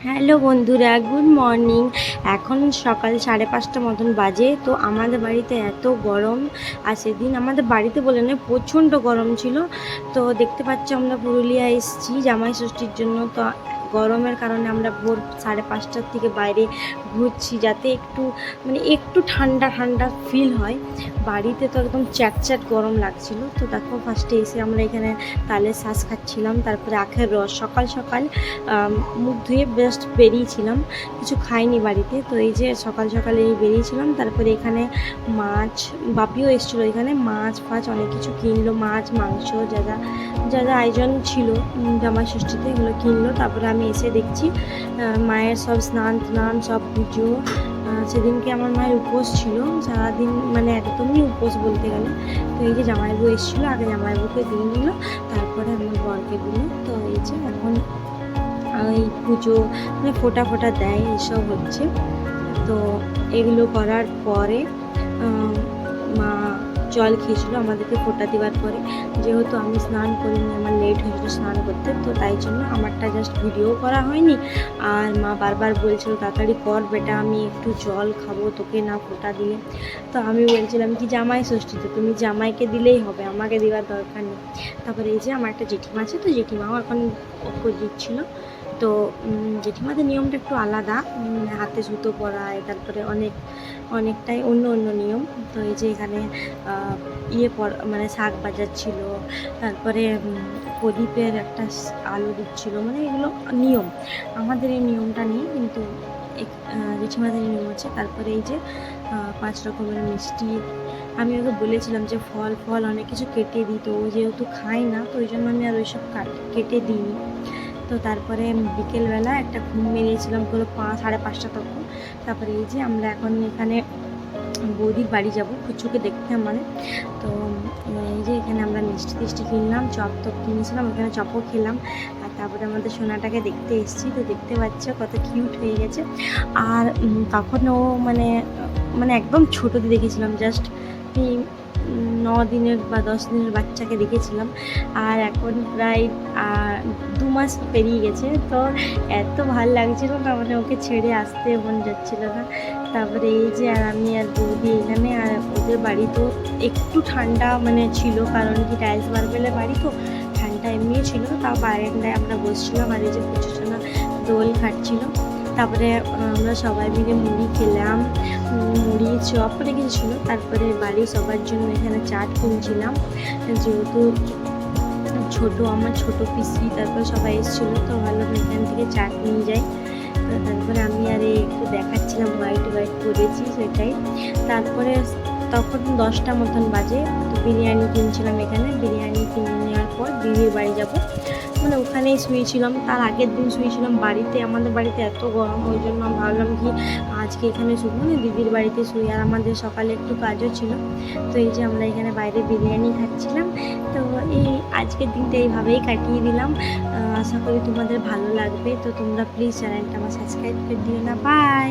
Hello বন্ধুরা, good morning. এখন সকাল 5:30 মতন বাজে। তো আমাদের বাড়িতে এত গরম, আর সেদিন আমাদের বাড়িতে বলে নয়, প্রচণ্ড গরম ছিল। তো দেখতে পাচ্ছ আমরা পুরুলিয়া এসেছি জামাই ষষ্ঠীর জন্য। তো গরমের কারণে আমরা ভোর 5:30টার থেকে বাইরে ঘুরছি, যাতে একটু ঠান্ডা ঠান্ডা ফিল হয়। বাড়িতে তো একদম চ্যাটচ্যাট গরম লাগছিল। তো দেখো, ফার্স্টে এসে আমরা এখানে তালের শ্বাস খাচ্ছিলাম, তারপরে আখের রস। সকাল সকাল মুখ ধুয়ে জাস্ট বেরিয়েছিলাম, কিছু খাইনি বাড়িতে। তো এই যে সকাল সকালে বেরিয়েছিলাম, তারপরে এখানে মাছ, বাপিও এসেছিলো, এখানে মাছ ফাছ অনেক কিছু কিনলো, মাছ মাংস যা যা যা যা আয়োজন ছিল জামাই ষষ্ঠীতে, এগুলো কিনলো। তারপরে আমি এসে দেখছি মায়ের সব স্নান টান সব পুজো। সেদিনকে আমার মায়ের উপোস ছিল সারাদিন, একদমই উপোস বলতে গেলে। তো এই যে জামাইবাবু এসেছিলো, আগে জামাইবাবুকে দিয়ে নিল, তারপরে আমার বরকে দিল। তো এই যে এখন এই পুজো ফোঁটা ফোঁটা দেয়, এসব হচ্ছে। তো এগুলো করার পরে মা জল খেয়েছিলো আমাদেরকে ফোঁটা দেওয়ার পরে। যেহেতু আমি স্নান করিনি, আমার লেট হয়েছিলো স্নান করতে, তো তাই জন্য আমারটা জাস্ট ভিডিও করা হয়নি। আর মা বারবার বলছিল তাড়াতাড়ি কর বেটা, আমি একটু জল খাবো, তোকে না ফোঁটা দিলে। তো আমি বলছিলাম কি, জামাই ষষ্ঠী তো তুমি জামাইকে দিলেই হবে, আমাকে দেওয়ার দরকার নেই। তারপরে এই যে আমার একটা জেঠিমা আছে, তো জেঠিমাও এখন ওকে দিচ্ছিলো। তো জেঠিমাদের নিয়মটা একটু আলাদা, হাতে সুতো পরায়, তারপরে অনেকটাই অন্য অন্য নিয়ম। তো এই যে এখানে শাক বাজাচ্ছিল, তারপরে প্রদীপের একটা আলো দিচ্ছিল, এগুলো নিয়ম। আমাদের এই নিয়মটা নেই, কিন্তু জেঠিমাদের নিয়ম আছে। তারপরে এই যে 5 রকমের মিষ্টি। আমি ওকে বলেছিলাম যে ফল ফল অনেক কিছু কেটে দিত, ও যেহেতু খায় না, তো ওই জন্য আমি আর ওইসব কেটে দিইনি। তো তারপরে বিকেলবেলা একটা ঘুম মেরেছিলাম পুরো 5:30 তখন। তারপরে এই যে আমরা এখন এখানে বৌদির বাড়ি যাব কুচুকে দেখতে আমাদের। তো এই যে এখানে আমরা মিষ্টি টিষ্টি কিনলাম, চপ টপ কিনেছিলাম, ওখানে চপও খেলাম। আর তারপরে আমাদের সোনাটাকে দেখতে এসেছি। তো দেখতে পাচ্ছ কত কিউট হয়ে গেছে। আর তখন ও একদম ছোটোতে দেখেছিলাম, জাস্ট 9 দিনের বা 10 দিনের বাচ্চাকে দেখেছিলাম। আর এখন প্রায় 2 মাস পেরিয়ে গেছে। তো এত ভাল লাগছিল না, ওকে ছেড়ে আসতে মন যাচ্ছিল না। তারপরে এই যে আর আমি আর বৌদি এখানে, আর ওদের বাড়ি তো একটু ঠান্ডা ছিল, কারণ কি টাইলস মার্বেলের বাড়ি, তো ঠান্ডা এমনিই ছিল। তাও বারান্দায় আমরা বসছিলাম, আর এই যে প্রচুর দোল খাটছিল। তারপরে আমরা সবাই মিলে মুড়ি খেলাম, মুড়ি চপ অনেক কিছু ছিল। তারপরে বাড়ির সবার জন্য এখানে চাট কিনছিলাম, যেহেতু আমার ছোট পিসি তারপরে সবাই এসেছিলো, তো ভালো এখান থেকে চাট নিয়ে যাই। তারপরে আমি আর একটু দেখাচ্ছিলাম হোয়াইট করেছি সেটাই। তারপরে তখন 10টা মতন বাজে। তো বিরিয়ানি কিনছিলাম এখানে, বিরিয়ানি কিনে নেওয়ার পর দিদির বাড়ি যাব, ওখানেই শুয়েছিলাম। তার আগের দিন শুয়েছিলাম বাড়িতে, আমাদের বাড়িতে এত গরম, ওই জন্য আমি ভাবলাম কি আজকে এখানে শুবো না, দিদির বাড়িতে শুই। আর আমাদের সকালে একটু কাজও ছিল। তো এই যে আমরা এখানে বাইরে বিরিয়ানি খাচ্ছিলাম। তো এই আজকের দিনটা এইভাবেই কাটিয়ে দিলাম। আশা করি তোমাদের ভালো লাগবে। তো তোমরা প্লিজ চ্যানেলটা আমার সাবস্ক্রাইব করে দিও না। বাই।